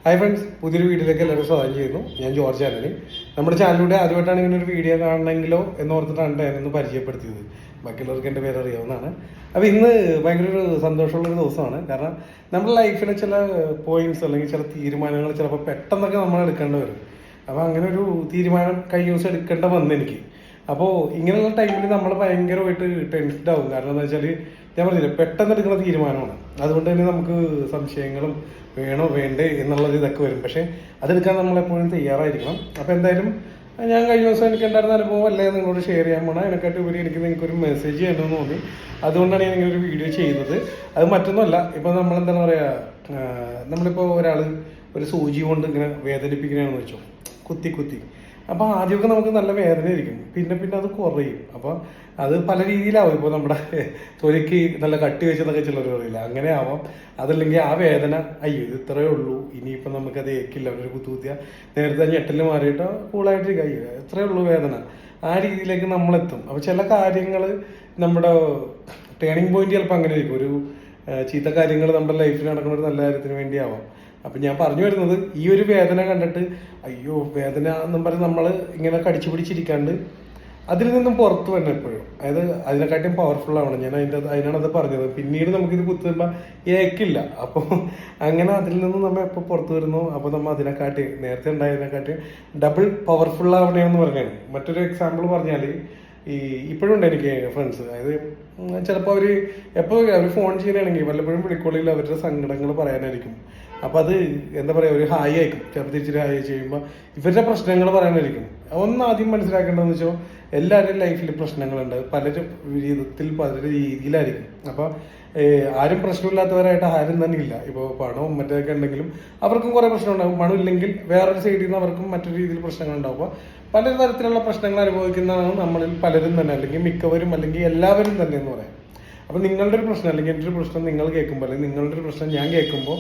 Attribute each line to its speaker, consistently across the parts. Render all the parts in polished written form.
Speaker 1: Hi friends, പുതിയൊരു വീഡിയോയിലേക്ക് എല്ലാവരും സ്വാഗതം ചെയ്യുന്നു. ഞാൻ ജോർജ് ആന്റണി. നമ്മുടെ ചാനലിലൂടെ ആദ്യമായിട്ടാണ് ഇങ്ങനെ ഒരു വീഡിയോ കാണണമെങ്കിലോ എന്നോർത്തിട്ടാണ് ഞാനൊന്ന് പരിചയപ്പെടുത്തിയത്. ബാക്കിയുള്ളവർക്ക് എൻ്റെ പേര് അറിയാവുന്നതാണ്. അപ്പോൾ ഇന്ന് ഭയങ്കര ഒരു സന്തോഷമുള്ളൊരു ദിവസമാണ്. കാരണം നമ്മുടെ ലൈഫിലെ ചില പോയിന്റ്സ് അല്ലെങ്കിൽ ചില തീരുമാനങ്ങൾ ചിലപ്പോൾ പെട്ടെന്നൊക്കെ നമ്മൾ എടുക്കേണ്ടി വരും. അപ്പോൾ അങ്ങനെ ഒരു തീരുമാനം കഴിഞ്ഞ ദിവസം എടുക്കേണ്ട വന്നു എനിക്ക്. അപ്പോൾ ഇങ്ങനെയുള്ള ടൈമിൽ നമ്മൾ ഭയങ്കരമായിട്ട് ടെൻസ്ഡ് ആവും. കാരണം എന്താ വെച്ചാൽ ഞാൻ പറഞ്ഞില്ലേ, പെട്ടെന്ന് എടുക്കുന്ന തീരുമാനമാണ്. അതുകൊണ്ട് തന്നെ നമുക്ക് സംശയങ്ങളും വേണോ വേണ്ടേ എന്നുള്ളത് ഇതൊക്കെ വരും. പക്ഷേ അതെടുക്കാൻ നമ്മളെപ്പോഴും തയ്യാറായിരിക്കണം. അപ്പോൾ എന്തായാലും ഞാൻ കഴിഞ്ഞ ദിവസം എനിക്ക് ഉണ്ടായിരുന്ന അനുഭവം അല്ലേ നിങ്ങളോട് ഷെയർ ചെയ്യാൻ പോകണം. അതിനെക്കാട്ടി ഉപരി എനിക്ക് നിങ്ങൾക്കൊരു മെസ്സേജ് ചെയ്യണമെന്ന് തോന്നി. അതുകൊണ്ടാണ് ഞാൻ ഇങ്ങനെ ഒരു വീഡിയോ ചെയ്യുന്നത്. അത് മറ്റൊന്നുമല്ല, ഇപ്പോൾ നമ്മളെന്താണ് പറയുക, നമ്മളിപ്പോൾ ഒരാൾ ഒരു സൂചി കൊണ്ട് ഇങ്ങനെ വേദനിപ്പിക്കുകയാണെന്ന് വെച്ചോ, കുത്തി അപ്പോൾ ആദ്യമൊക്കെ നമുക്ക് നല്ല വേദനയായിരിക്കും, പിന്നെ അത് കുറയും. അപ്പോൾ അത് പല രീതിയിലാവും. ഇപ്പോൾ നമ്മുടെ തൊലിക്ക് നല്ല കട്ടി വെച്ചതൊക്കെ ചിലർ പറയില്ല, അങ്ങനെ ആവാം. അതല്ലെങ്കിൽ ആ വേദന അയ്യോ ഇത് ഇത്രയേ ഉള്ളൂ, ഇനിയിപ്പോൾ നമുക്കത് ഏക്കില്ല, അവരൊരു കുത്തിയ നേരത്തെ ഞെട്ടല് മാറിയിട്ട് കൂളായിട്ടിരിക്കുക, അയ്യോ ഇത്രയേ ഉള്ളൂ വേദന, ആ രീതിയിലേക്ക് നമ്മളെത്തും. അപ്പോൾ ചില കാര്യങ്ങൾ നമ്മുടെ ടേണിംഗ് പോയിന്റ് ചിലപ്പോൾ അങ്ങനെ ആയിരിക്കും. ഒരു ചീത്ത കാര്യങ്ങൾ നമ്മുടെ ലൈഫിൽ നടക്കുന്ന ഒരു നല്ല കാര്യത്തിന് വേണ്ടിയാവാം. അപ്പം ഞാൻ പറഞ്ഞു വരുന്നത്, ഈ ഒരു വേദന കണ്ടിട്ട് അയ്യോ വേദന എന്നും പറഞ്ഞ് നമ്മൾ ഇങ്ങനെ കടിച്ചു പിടിച്ചിരിക്കാണ്ട് അതിൽ നിന്നും പുറത്ത് വരണം എപ്പോഴും. അതായത് അതിനെക്കാട്ടിയും പവർഫുൾ ആവണം. ഞാൻ അതിനാണത് പറഞ്ഞത്. പിന്നീട് നമുക്കിത് കുത്തുമ്പോൾ ഏക്കില്ല. അപ്പോൾ അങ്ങനെ അതിൽ നിന്ന് നമ്മൾ എപ്പോൾ പുറത്ത് വരുന്നു, അപ്പോൾ നമ്മൾ അതിനെക്കാട്ടി നേരത്തെ ഉണ്ടായതിനെക്കാട്ടി ഡബിൾ പവർഫുൾ ആവണമെന്ന് പറഞ്ഞാണ്. മറ്റൊരു എക്സാമ്പിൾ പറഞ്ഞാൽ, ഇപ്പോഴും ഉണ്ട് എനിക്ക് ഫ്രണ്ട്സ്. അതായത് ചിലപ്പോൾ അവർ ഫോൺ ചെയ്യണമെങ്കിൽ വല്ലപ്പോഴും വിളിക്കോളിൽ അവരുടെ സങ്കടങ്ങൾ പറയാനായിരിക്കും. അപ്പം അത് എന്താ പറയുക, ഒരു ഹായ് അയക്കും. ചിലപ്പോൾ തിരിച്ചൊരു ഹായ് ചെയ്യുമ്പോൾ ഇവരുടെ പ്രശ്നങ്ങൾ പറയാനായിരിക്കും. ആദ്യം മനസ്സിലാക്കേണ്ടതെന്ന് വെച്ചാൽ എല്ലാവരുടെയും ലൈഫിൽ പ്രശ്നങ്ങളുണ്ട്. പലരും വിധത്തിൽ പല രീതിയിലായിരിക്കും. അപ്പോൾ ആരും പ്രശ്നമില്ലാത്തവരായിട്ട് ആരും തന്നെ ഇല്ല. ഇപ്പോൾ പണവും മറ്റൊക്കെ ഉണ്ടെങ്കിലും അവർക്കും കുറേ പ്രശ്നം ഉണ്ടാകും. പണം ഇല്ലെങ്കിൽ വേറൊരു സൈഡിൽ നിന്ന് അവർക്കും മറ്റൊരു രീതിയിൽ പ്രശ്നങ്ങളുണ്ടാവും. അപ്പോൾ പല തരത്തിലുള്ള പ്രശ്നങ്ങൾ അനുഭവിക്കുന്നതാണ് നമ്മളിൽ പലരും തന്നെ, അല്ലെങ്കിൽ മിക്കവരും, അല്ലെങ്കിൽ എല്ലാവരും തന്നെ എന്ന് പറയാം. അപ്പോൾ നിങ്ങളുടെ ഒരു പ്രശ്നം അല്ലെങ്കിൽ എൻ്റെ ഒരു പ്രശ്നം നിങ്ങൾ കേൾക്കുമ്പോൾ, അല്ലെങ്കിൽ നിങ്ങളുടെ ഒരു പ്രശ്നം ഞാൻ കേൾക്കുമ്പോൾ,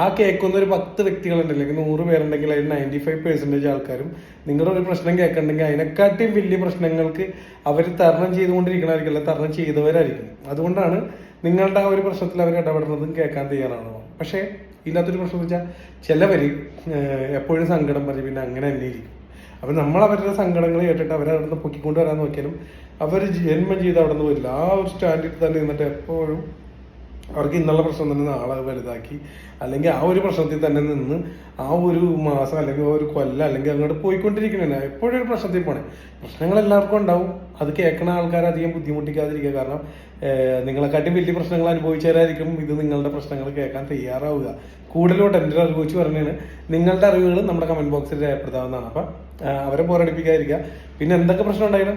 Speaker 1: ആ കേൾക്കുന്ന ഒരു 10 വ്യക്തികളുണ്ട്, അല്ലെങ്കിൽ 100 പേരുണ്ടെങ്കിൽ അതിൽ 95% ആൾക്കാരും നിങ്ങളുടെ ഒരു പ്രശ്നം കേൾക്കണമെങ്കിൽ അതിനെക്കാട്ടിയും വലിയ പ്രശ്നങ്ങൾക്ക് അവർ തരണം ചെയ്തുകൊണ്ടിരിക്കണമായിരിക്കും, അല്ലെങ്കിൽ തരണം ചെയ്തവരായിരിക്കും. അതുകൊണ്ടാണ് നിങ്ങളുടെ ആ ഒരു പ്രശ്നത്തിൽ അവർ ഇടപെടുന്നതും കേൾക്കാൻ തയ്യാറാണ്. പക്ഷേ ഇല്ലാത്തൊരു പ്രശ്നം എന്ന് വെച്ചാൽ ചിലവർ എപ്പോഴും സങ്കടം പറഞ്ഞ് പിന്നെ അങ്ങനെ തന്നെ ഇരിക്കും. അപ്പം നമ്മൾ അവരുടെ സങ്കടങ്ങൾ കേട്ടിട്ട് അവരെ അവിടെ നിന്ന് പൊക്കിക്കൊണ്ട് വരാൻ നോക്കിയാലും അവർ ജന്മം ചെയ്ത് അവിടെ നിന്ന് വരില്ല. ആ ഒരു സ്റ്റാൻഡിൽ തന്നെ നിന്നിട്ട് എപ്പോഴും അവർക്ക് ഇന്നുള്ള പ്രശ്നം തന്നെ നാളെ വലുതാക്കി, അല്ലെങ്കിൽ ആ ഒരു പ്രശ്നത്തിൽ തന്നെ നിന്ന് ആ ഒരു മാസം അല്ലെങ്കിൽ ഒരു കൊല്ലം അല്ലെങ്കിൽ അങ്ങോട്ട് പോയിക്കൊണ്ടിരിക്കണേ. എപ്പോഴും ഒരു പ്രശ്നത്തിൽ പോണേ. പ്രശ്നങ്ങൾ എല്ലാവർക്കും ഉണ്ടാവും. അത് കേൾക്കുന്ന ആൾക്കാർ അധികം ബുദ്ധിമുട്ടിക്കാതിരിക്കുക. കാരണം നിങ്ങളെക്കാട്ടും വലിയ പ്രശ്നങ്ങൾ അനുഭവിച്ചവരായിരിക്കും ഇത് നിങ്ങളുടെ പ്രശ്നങ്ങൾ കേൾക്കാൻ തയ്യാറാവുക. കൂടുതലോട്ട് എൻ്റെ അറിവ് വെച്ച് പറഞ്ഞാണ്, നിങ്ങളുടെ അറിവുകൾ നമ്മുടെ കമന്റ് ബോക്സിൽ രേഖപ്പെടുത്താവുന്നതാണ്. അപ്പം അവരെ പോരടിപ്പിക്കാതിരിക്കുക. പിന്നെ എന്തൊക്കെ പ്രശ്നം ഉണ്ടായാലും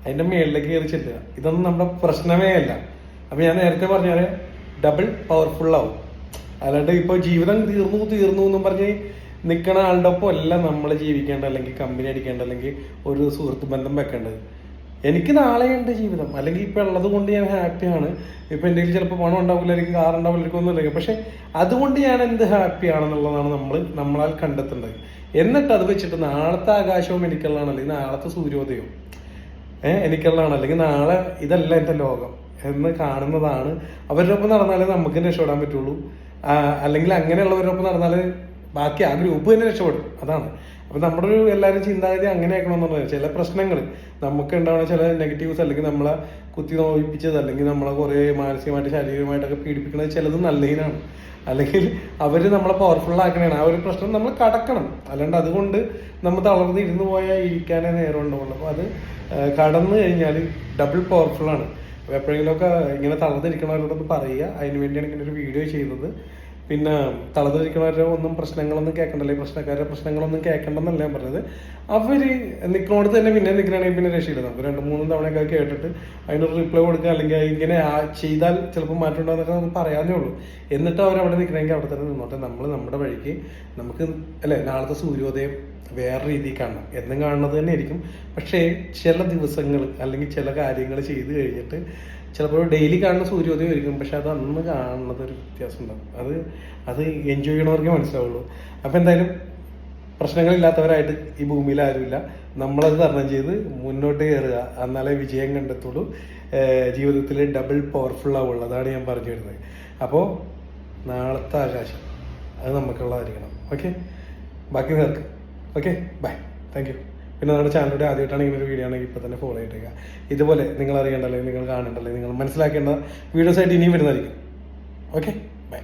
Speaker 1: അതിൻ്റെ മേളിലേക്ക് കയറി ചെല്ലുക. ഇതൊന്നും നമ്മുടെ പ്രശ്നമേ അല്ല. അപ്പം ഞാൻ നേരത്തെ പറഞ്ഞാൽ ഡബിൾ പവർഫുൾ ആവും. അല്ലാണ്ട് ഇപ്പോൾ ജീവിതം തീർന്നു എന്നും പറഞ്ഞ് നിൽക്കണ ആളുടെ ഒപ്പം അല്ല നമ്മൾ ജീവിക്കേണ്ട, അല്ലെങ്കിൽ കമ്പനി അടിക്കേണ്ട, അല്ലെങ്കിൽ ഒരു സുഹൃത്ത് ബന്ധം വെക്കേണ്ടത്. എനിക്ക് നാളെയുണ്ട് ജീവിതം, അല്ലെങ്കിൽ ഇപ്പം ഉള്ളത് കൊണ്ട് ഞാൻ ഹാപ്പിയാണ്. ഇപ്പം എൻ്റെ കയ്യിൽ ചിലപ്പോൾ പണം ഉണ്ടാവില്ല, അല്ലെങ്കിൽ കാർ ഉണ്ടാവില്ല, ഒന്നും ഇല്ലെങ്കിൽ, പക്ഷെ അതുകൊണ്ട് ഞാൻ എന്ത് ഹാപ്പിയാണെന്നുള്ളതാണ് നമ്മളാൽ കണ്ടെത്തേണ്ടത്. എന്നിട്ട് അത് വെച്ചിട്ട് നാളത്തെ ആകാശവും എനിക്കുള്ളതാണ്, അല്ലെങ്കിൽ നാളത്തെ സൂര്യോദയവും എനിക്കുള്ളതാണ്, അല്ലെങ്കിൽ നാളെ ഇതല്ല എൻ്റെ ലോകം എന്ന് കാണുന്നതാണ്. അവരുടെ ഒപ്പം നടന്നാലേ നമുക്ക് രക്ഷപ്പെടാൻ പറ്റുള്ളൂ. അല്ലെങ്കിൽ അങ്ങനെയുള്ളവരുടെ ഒപ്പം നടന്നാല് ബാക്കി ആ ഗ്രൂപ്പ് തന്നെ രക്ഷപ്പെടും. അതാണ്. അപ്പം നമ്മുടെ ഒരു എല്ലാവരും ചിന്താഗതി അങ്ങനെ ആക്കണമെന്നുള്ളത്. ചില പ്രശ്നങ്ങൾ നമുക്ക് ഉണ്ടാവുന്ന ചില നെഗറ്റീവ്സ്, അല്ലെങ്കിൽ നമ്മളെ കുത്തി നോയിപ്പിച്ചത്, അല്ലെങ്കിൽ നമ്മളെ കുറേ മാനസികമായിട്ട് ശാരീരികമായിട്ടൊക്കെ പീഡിപ്പിക്കുന്നത് ചിലത് നല്ലതിനാണ്, അല്ലെങ്കിൽ അവർ നമ്മളെ പവർഫുൾ ആക്കണേണ്. ആ ഒരു പ്രശ്നം നമ്മൾ കടക്കണം. അല്ലാണ്ട് അതുകൊണ്ട് നമ്മൾ തളർന്ന് ഇരുന്ന് പോയാൽ ഇരിക്കാനേ നേരം ഉണ്ടാവുള്ളൂ. അപ്പോൾ അത് കടന്നു കഴിഞ്ഞാൽ ഡബിൾ പവർഫുള്ളാണ്. അപ്പോൾ എപ്പോഴെങ്കിലുമൊക്കെ ഇങ്ങനെ തളർന്നിരിക്കണവരോടൊന്ന് പറയുക. അതിന് വേണ്ടിയാണ് ഇങ്ങനെ ഒരു വീഡിയോ ചെയ്യുന്നത്. പിന്നെ തളർന്നിരിക്കണവരുടെ ഒന്നും പ്രശ്നങ്ങളൊന്നും കേൾക്കണ്ടല്ലേ, പ്രശ്നക്കാരുടെ പ്രശ്നങ്ങളൊന്നും കേൾക്കണ്ടെന്നല്ല ഞാൻ പറഞ്ഞത്. അവർ നിൽക്കണോട് തന്നെ പിന്നെ നിൽക്കണമെങ്കിൽ പിന്നെ രക്ഷയില്ല. നമുക്ക് 2-3 തവണയൊക്കെ കേട്ടിട്ട് അതിനൊരു റിപ്ലൈ കൊടുക്കുക, അല്ലെങ്കിൽ ഇങ്ങനെ ചെയ്താൽ ചിലപ്പോൾ മാറ്റം ഉണ്ടാകുന്നൊക്കെ നമുക്ക് പറയാനേ ഉള്ളൂ. എന്നിട്ട് അവരവിടെ നിൽക്കണമെങ്കിൽ അവിടെ തന്നെ നിന്നോട്ടെ. നമ്മൾ നമ്മുടെ വഴിക്ക് നമുക്ക് അല്ലേ നാളത്തെ സൂര്യോദയം വേറെ രീതിയിൽ കാണണം. എന്നും കാണുന്നത് തന്നെ ആയിരിക്കും. പക്ഷേ ചില ദിവസങ്ങൾ അല്ലെങ്കിൽ ചില കാര്യങ്ങൾ ചെയ്ത് കഴിഞ്ഞിട്ട് ചിലപ്പോൾ ഡെയിലി കാണുന്ന സൂര്യോദയം ആയിരിക്കും, പക്ഷെ അത് അന്ന് കാണുന്നത് ഒരു വ്യത്യാസം ഉണ്ടാകും. അത് എൻജോയ് ചെയ്യണവർക്കേ മനസ്സിലാവുള്ളൂ. അപ്പം എന്തായാലും പ്രശ്നങ്ങളില്ലാത്തവരായിട്ട് ഈ ഭൂമിയിൽ ആരുമില്ല. നമ്മളത് തരണം ചെയ്ത് മുന്നോട്ട് കയറുക, എന്നാലേ വിജയം കണ്ടെത്തുള്ളൂ. ജീവിതത്തിൽ ഡബിൾ പവർഫുൾ ആവുള്ളൂ. അതാണ് ഞാൻ പറഞ്ഞു വരുന്നത്. അപ്പോൾ നാളത്തെ ആകാശം അത് നമുക്കുള്ളതായിരിക്കണം. ഓക്കെ, ബാക്കി നേർക്ക്. Okay, bye, thank you. പിന്നെ നമ്മുടെ ചാനലിലൂടെ ആദ്യമായിട്ടാണ് ഇങ്ങനെ ഒരു വീഡിയോ ആണെങ്കിൽ ഇപ്പോൾ തന്നെ ഫോളോ ചെയ്തേക്കുക. ഇതുപോലെ നിങ്ങൾ അറിയേണ്ടല്ലേ, നിങ്ങൾ കാണേണ്ടല്ലേ, നിങ്ങൾ മനസ്സിലാക്കേണ്ട വീഡിയോസായിട്ട് ഇനിയും വരുന്നതായിരിക്കും. Okay, by.